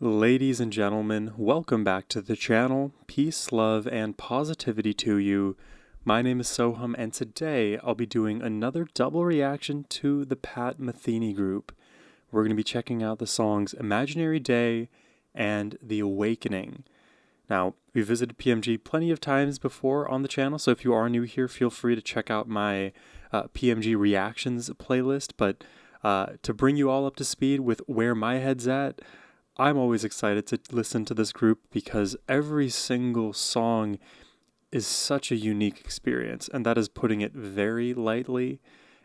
Ladies and gentlemen, welcome back to the channel. Peace, love, and positivity to you. My name is Sohum, and today I'll be doing another double reaction to the Metheny group. We're going to be checking out the songs Imaginary Day and The Awakening. Now, we've visited PMG plenty of times before on the channel, so if you are new here, feel free to check out my PMG reactions playlist. But to bring you all up to speed with where my head's at, I'm always excited to listen to this group because every single song is such a unique experience, and that is putting it very lightly.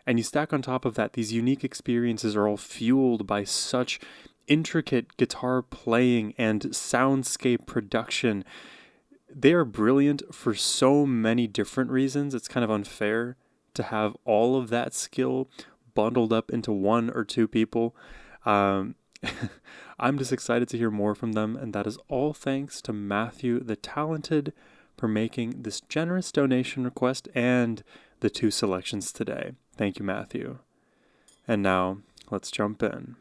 And you stack on top of that, these unique experiences are all fueled by such intricate guitar playing and soundscape production. They are brilliant for so many different reasons. It's kind of unfair to have all of that skill bundled up into one or two people. I'm just excited to hear more from them, and that is all thanks to Matthew the Talented for making this generous donation request and the two selections today. Thank you, Matthew. And now, let's jump in.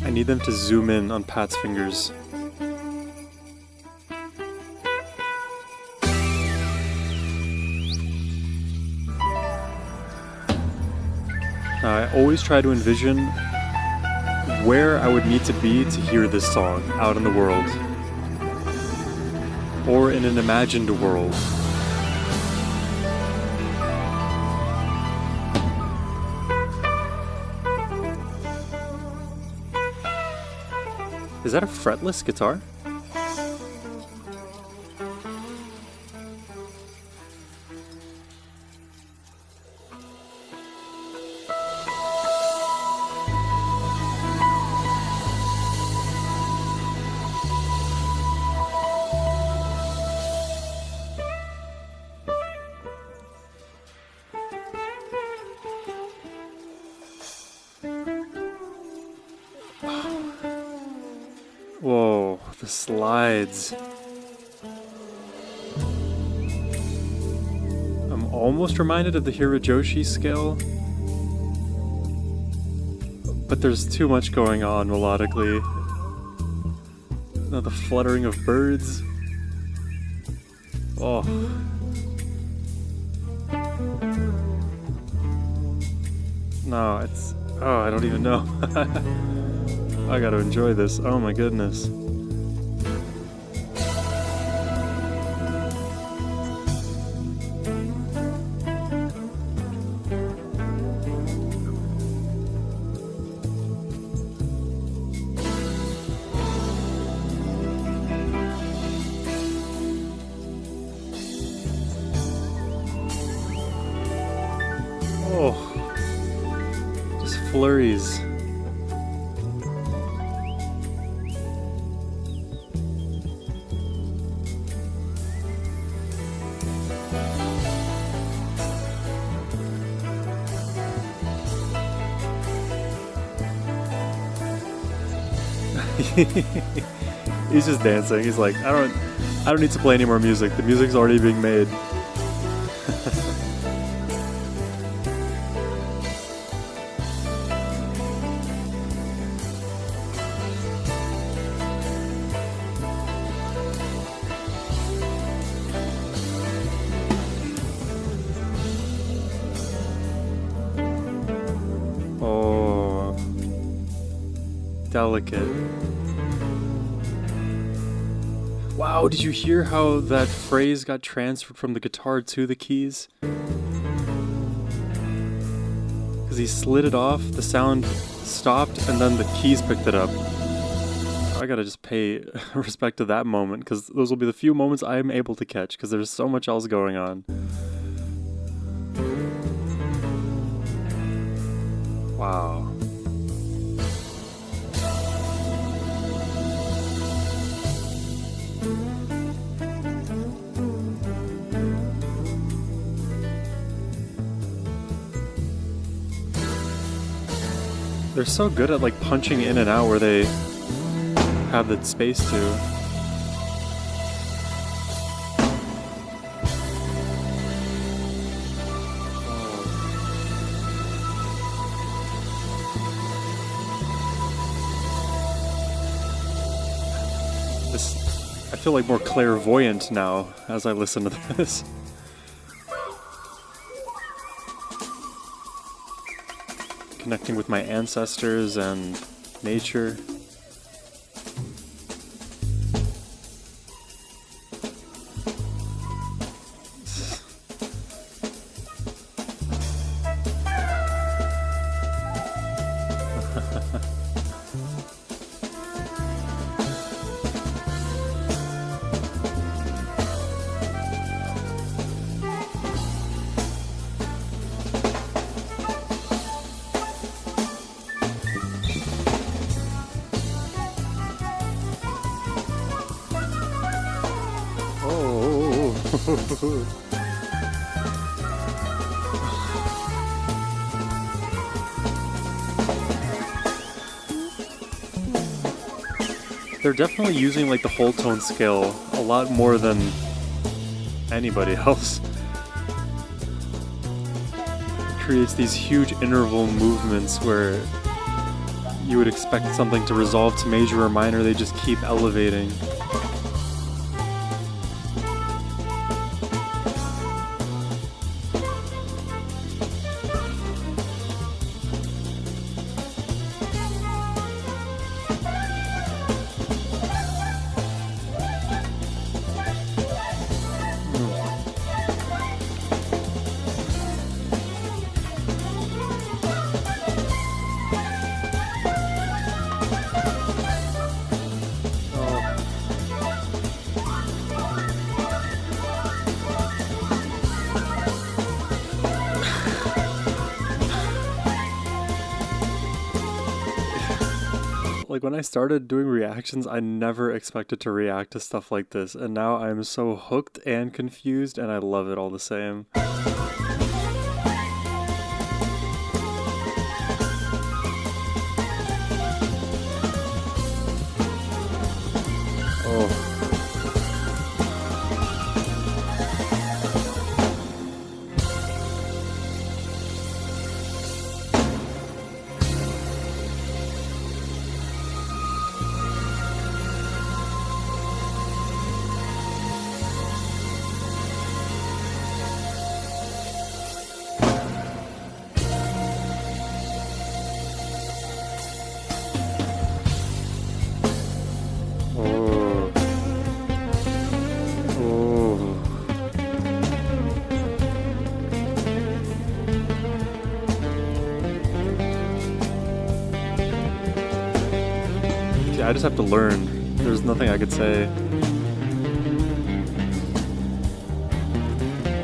I need them to zoom in on Pat's fingers. Now, I always try to envision where I would need to be to hear this song out in the world, or in an imagined world. Is that a fretless guitar? Whoa, the slides. I'm almost reminded of the Hirajoshi scale, but there's too much going on melodically. The fluttering of birds. Oh. No, it's... Oh, I don't even know. I gotta enjoy this. Oh my goodness. Oh, just flurries. He's just dancing. He's like, I don't need to play any more music. The music's already being made. Oh, delicate. Wow, did you hear how that phrase got transferred from the guitar to the keys? Because he slid it off, the sound stopped, and then the keys picked it up. I gotta just pay respect to that moment, because those will be the few moments I am able to catch, because there's so much else going on. Wow. They're so good at like punching in and out where they have the space to. I feel like more clairvoyant now as I listen to this. Connecting with my ancestors and nature. They're definitely using like the whole tone scale a lot more than anybody else. It creates these huge interval movements where you would expect something to resolve to major or minor, they just keep elevating. Like when I started doing reactions, I never expected to react to stuff like this, and now I'm so hooked and confused, and I love it all the same. Oh. I just have to learn. There's nothing I could say.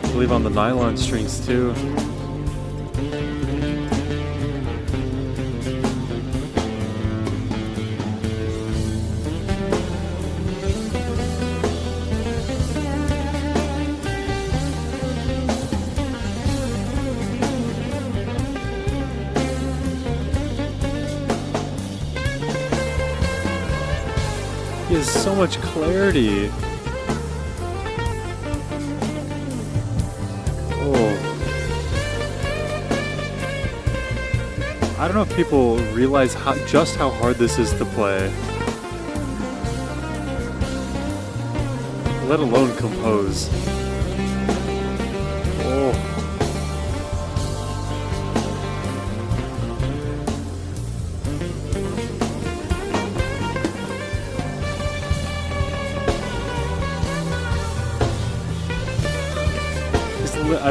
I believe on the nylon strings too. He has so much clarity. Oh. I don't know if people realize just how hard this is to play, let alone compose. Oh.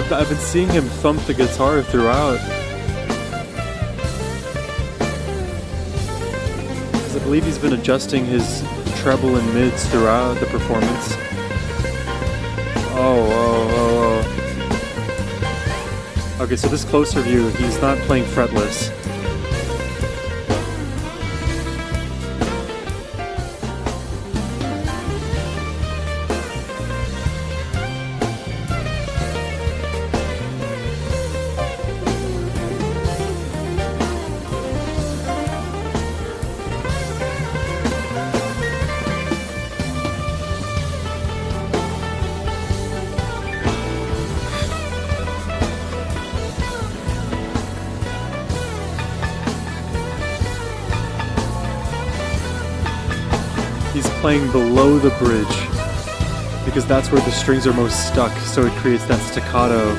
I've been seeing him thump the guitar throughout. Because I believe he's been adjusting his treble and mids throughout the performance. Oh. Okay, so this closer view, he's not playing fretless. He's playing below the bridge. because that's where the strings are most stuck, so it creates that staccato.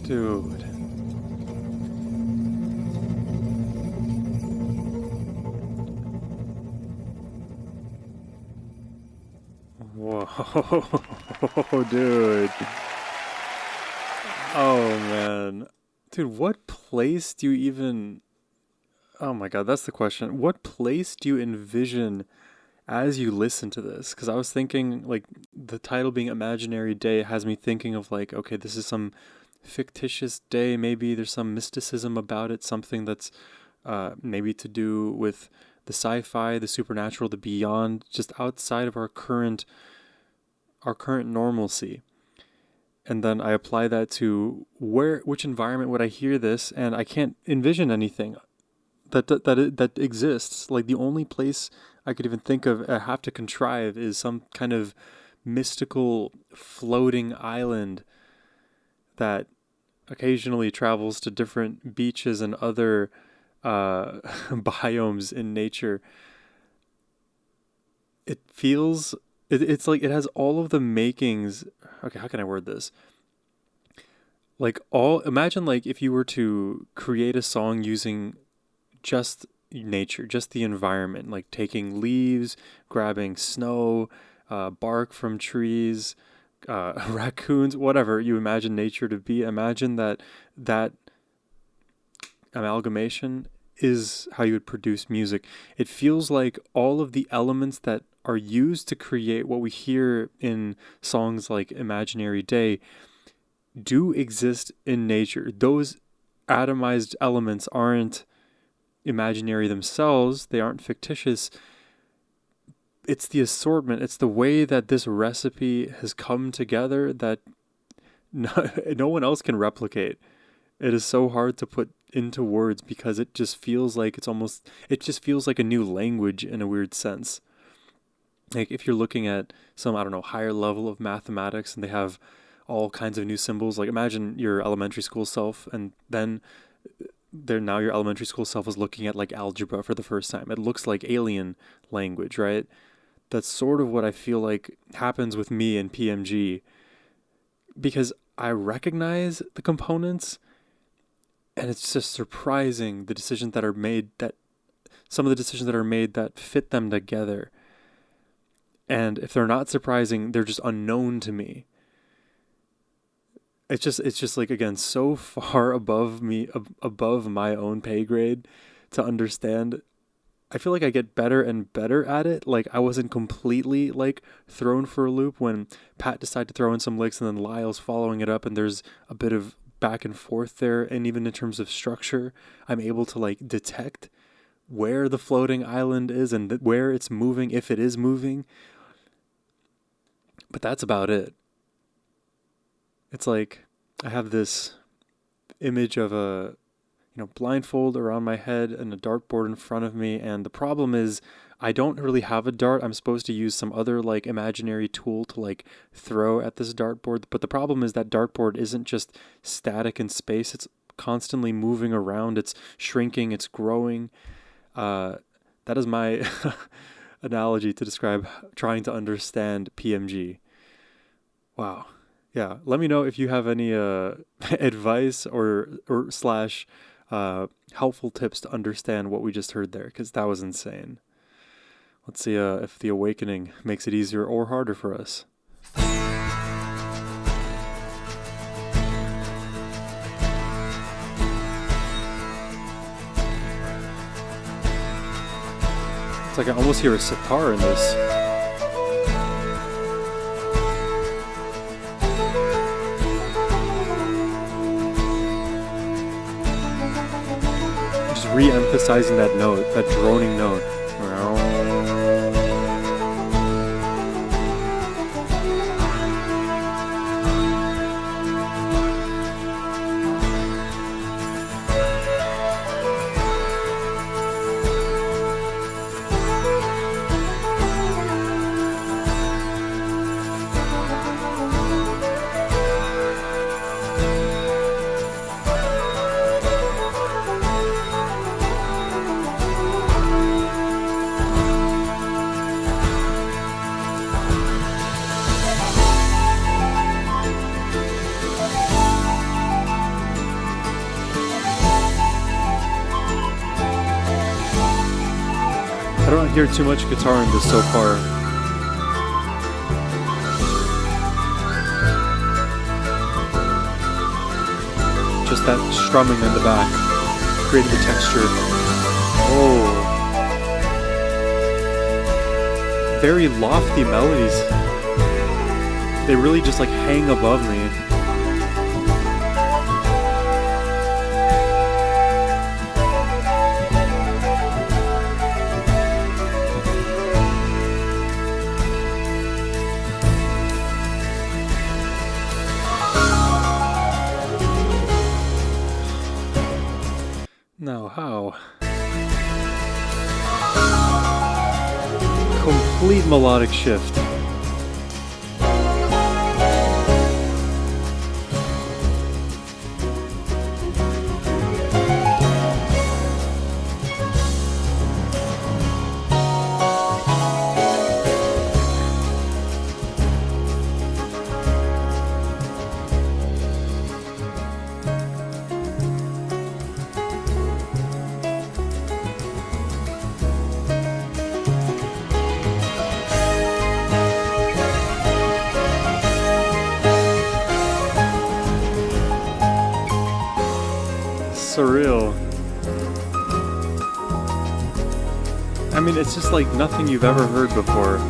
Dude. Whoa, dude. Oh, man. Dude, what place do you even... Oh my God, that's the question. What place do you envision as you listen to this? Because I was thinking, like, the title being Imaginary Day has me thinking of, like, okay, this is some fictitious day. Maybe there's some mysticism about it, something that's maybe to do with the sci-fi, the supernatural, the beyond, just outside of our current normalcy. And then I apply that to which environment would I hear this, and I can't envision anything that exists. Like, the only place I could even think of, I have to contrive, is some kind of mystical floating island that occasionally travels to different beaches and other biomes in nature. It feels it's like it has all of the makings. Okay, how can I word this? Like, imagine, like, if you were to create a song using just nature, just the environment, like taking leaves, grabbing snow, bark from trees, raccoons, whatever you imagine nature to be. Imagine that amalgamation is how you would produce music. It feels like all of the elements that are used to create what we hear in songs like Imaginary Day do exist in nature. Those atomized elements aren't imaginary themselves, they aren't fictitious. It's the assortment, it's the way that this recipe has come together that no one else can replicate. It is so hard to put into words because it just feels like it just feels like a new language in a weird sense. Like, if you're looking at some, I don't know, higher level of mathematics and they have all kinds of new symbols, like imagine your elementary school self, and then now your elementary school self is looking at like algebra for the first time. It looks like alien language, right? That's sort of what I feel like happens with me in PMG, because I recognize the components, and it's just surprising the decisions that are made, that some of the decisions that are made that fit them together. And if they're not surprising, they're just unknown to me. It's just like, again, so far above me, above my own pay grade to understand. I feel like I get better and better at it. Like, I wasn't completely like thrown for a loop when Pat decided to throw in some licks and then Lyle's following it up, and there's a bit of back and forth there. And even in terms of structure, I'm able to like detect where the floating island is and where it's moving, if it is moving. But that's about it. it's like I have this image of a blindfold around my head and a dartboard in front of me, and the problem is I don't really have a dart. I'm supposed to use some other like imaginary tool to like throw at this dartboard, but the problem is that dartboard isn't just static in space. It's constantly moving around. It's shrinking, it's growing. That is my analogy to describe trying to understand PMG. Wow. Yeah, let me know if you have any advice or slash helpful tips to understand what we just heard there, because that was insane. Let's see if the awakening makes it easier or harder for us. It's like I almost hear a sitar in this. Just re-emphasizing that note, that droning note. I don't hear too much guitar in this so far. Just that strumming in the back, creating the texture. Oh. Very lofty melodies. They really just like hang above me. Now how? Complete melodic shift. Surreal. I mean, it's just like nothing you've ever heard before.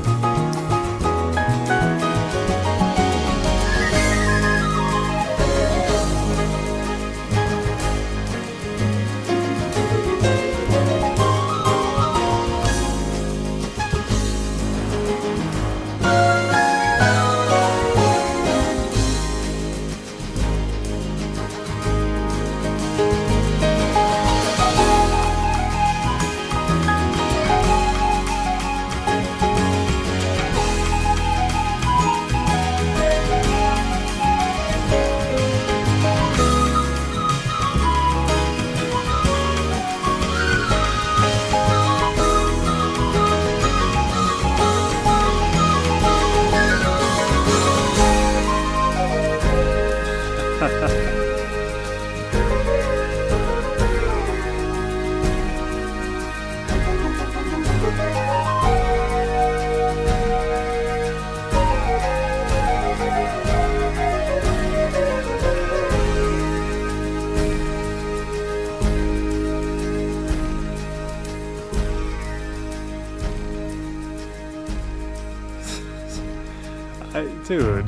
Dude.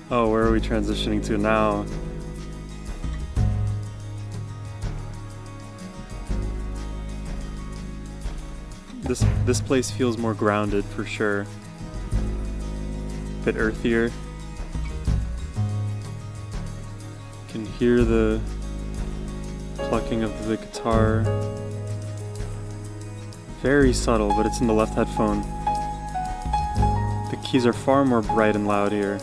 Oh, where are we transitioning to now? This place feels more grounded for sure. Bit earthier. can hear the plucking of the guitar. Very subtle, but it's in the left headphone. The keys are far more bright and loud here.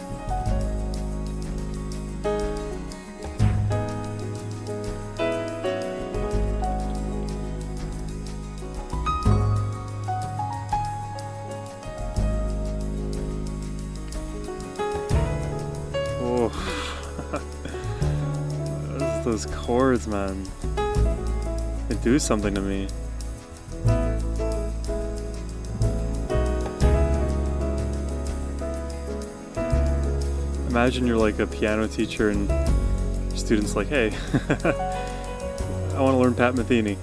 Those chords, man. They do something to me. Imagine you're like a piano teacher and your student's like, hey, I want to learn Pat Metheny.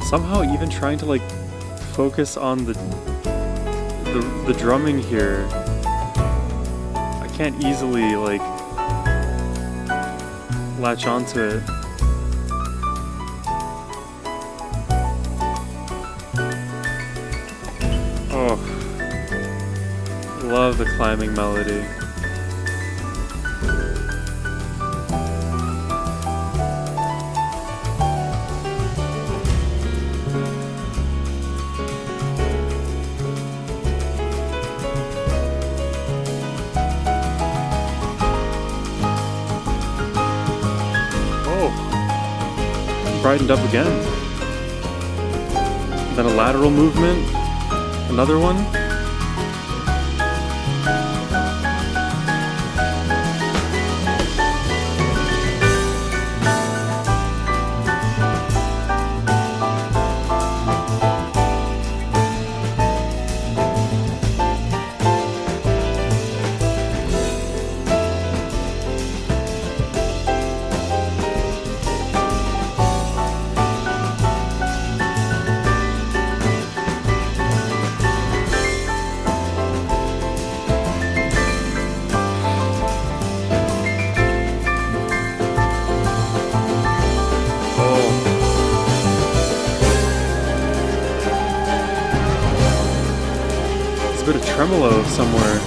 Somehow even trying to like focus on the drumming here, I can't easily like latch onto it. Oh, love the climbing melody. Brightened up again. Then a lateral movement, another one. A bit of tremolo somewhere.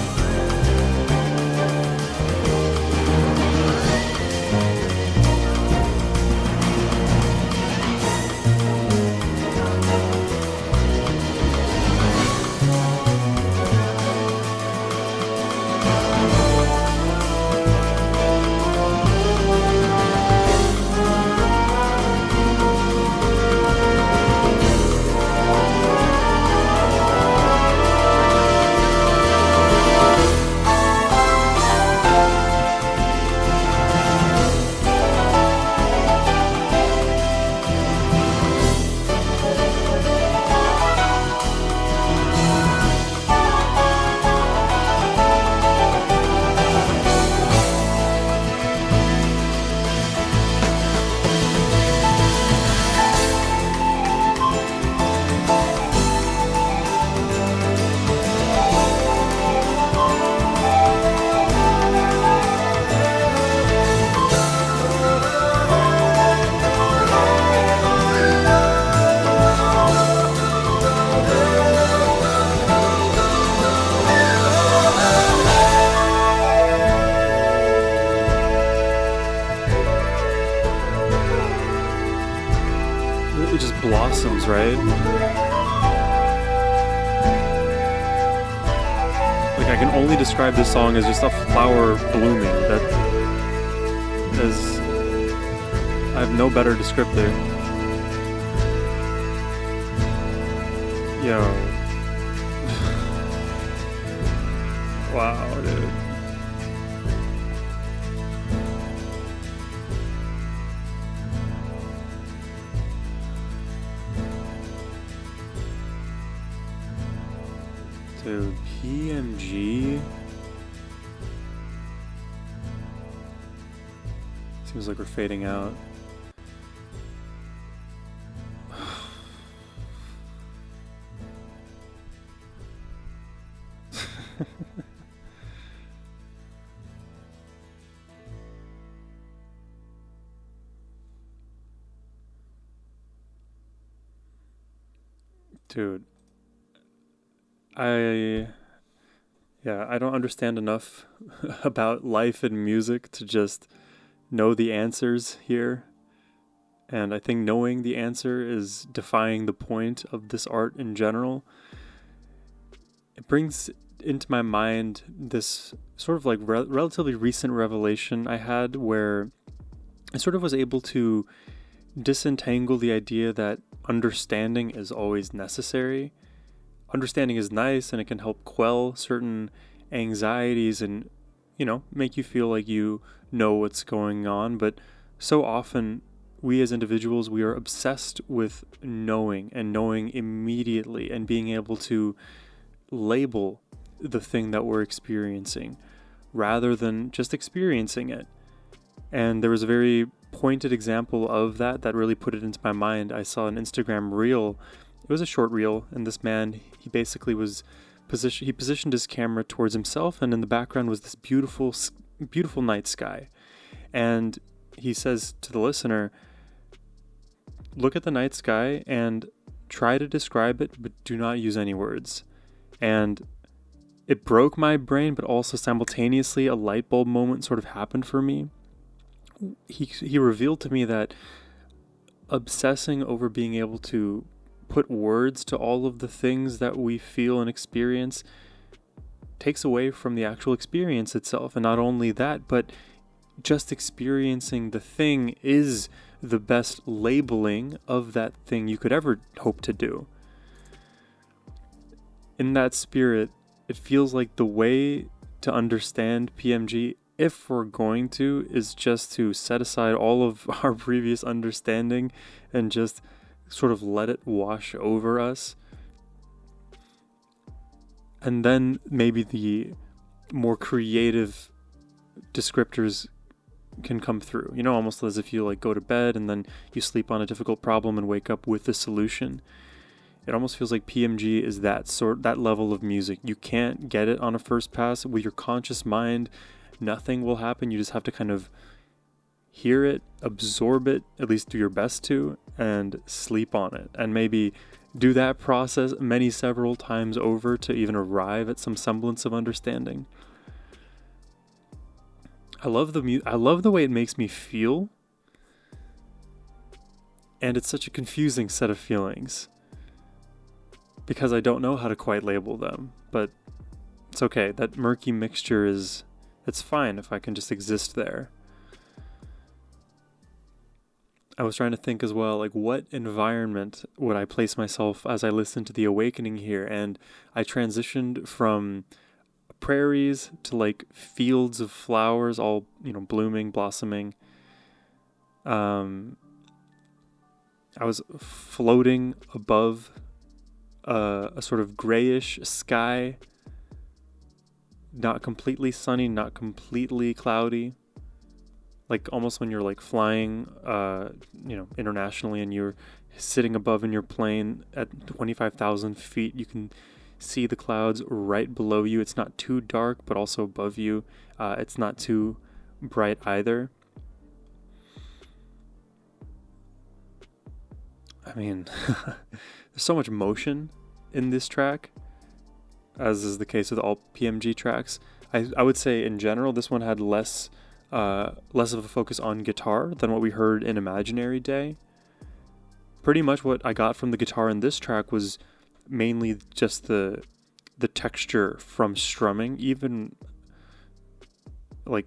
It just blossoms, right? Like, I can only describe this song as just a flower blooming. That is, I have no better descriptor. Yo. Wow, dude. Dude, PMG seems like we're fading out. Dude, I I don't understand enough about life and music to just know the answers here. And I think knowing the answer is defying the point of this art in general. It brings into my mind this sort of like relatively recent revelation I had where I sort of was able to disentangle the idea that understanding is always necessary. Understanding is nice and it can help quell certain anxieties and, make you feel like you know what's going on. But so often, we as individuals, we are obsessed with knowing and knowing immediately and being able to label the thing that we're experiencing rather than just experiencing it. And there was a very pointed example of that really put it into my mind. I saw an Instagram reel. It was a short reel, and this man, he basically he positioned his camera towards himself, and in the background was this beautiful night sky. And he says to the listener, look at the night sky and try to describe it, but do not use any words. And it broke my brain, but also simultaneously a light bulb moment sort of happened for me. He revealed to me that obsessing over being able to put words to all of the things that we feel and experience takes away from the actual experience itself. And not only that, but just experiencing the thing is the best labeling of that thing you could ever hope to do. In that spirit, it feels like the way to understand PMG, if we're going to, is just to set aside all of our previous understanding and just sort of let it wash over us. And then maybe the more creative descriptors can come through, almost as if you like go to bed and then you sleep on a difficult problem and wake up with the solution. It almost feels like PMG is that level of music. You can't get it on a first pass with your conscious mind. Nothing will happen. You just have to kind of hear it, absorb it, at least do your best to, and sleep on it. And maybe do that process several times over to even arrive at some semblance of understanding. I love the way it makes me feel. And it's such a confusing set of feelings, because I don't know how to quite label them, but it's okay. That murky mixture it's fine if I can just exist there. I was trying to think as well, like what environment would I place myself as I listen to the awakening here? And I transitioned from prairies to like fields of flowers, all, blooming, blossoming. I was floating above a sort of grayish sky, not completely sunny, not completely cloudy. Like almost when you're like flying, internationally, and you're sitting above in your plane at 25,000 feet, you can see the clouds right below you. It's not too dark, but also above you. It's not too bright either. I mean, there's so much motion in this track, as is the case with all PMG tracks. I would say in general, this one had less of a focus on guitar than what we heard in Imaginary Day. Pretty much what I got from the guitar in this track was mainly just the texture from strumming. Even with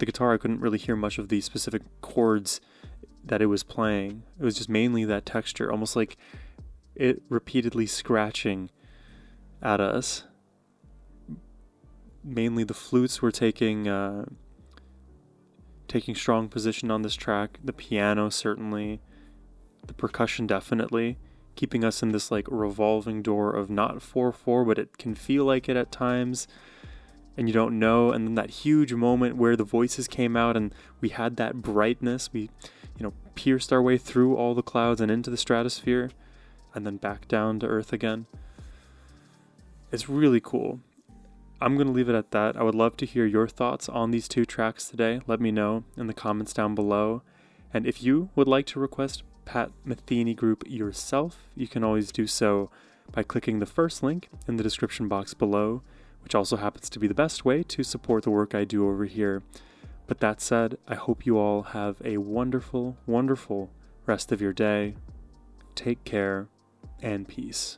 the guitar, I couldn't really hear much of the specific chords that it was playing. It was just mainly that texture, almost like it repeatedly scratching at us. Mainly the flutes were taking strong position on this track. The piano certainly, the percussion definitely, keeping us in this like revolving door of not 4/4, but it can feel like it at times, and you don't know. And then that huge moment where the voices came out and we had that brightness. We, pierced our way through all the clouds and into the stratosphere, and then back down to earth again. It's really cool. I'm going to leave it at that. I would love to hear your thoughts on these two tracks today. Let me know in the comments down below. And if you would like to request Pat Metheny group yourself, you can always do so by clicking the first link in the description box below, which also happens to be the best way to support the work I do over here. But that said, I hope you all have a wonderful, wonderful rest of your day. Take care and peace.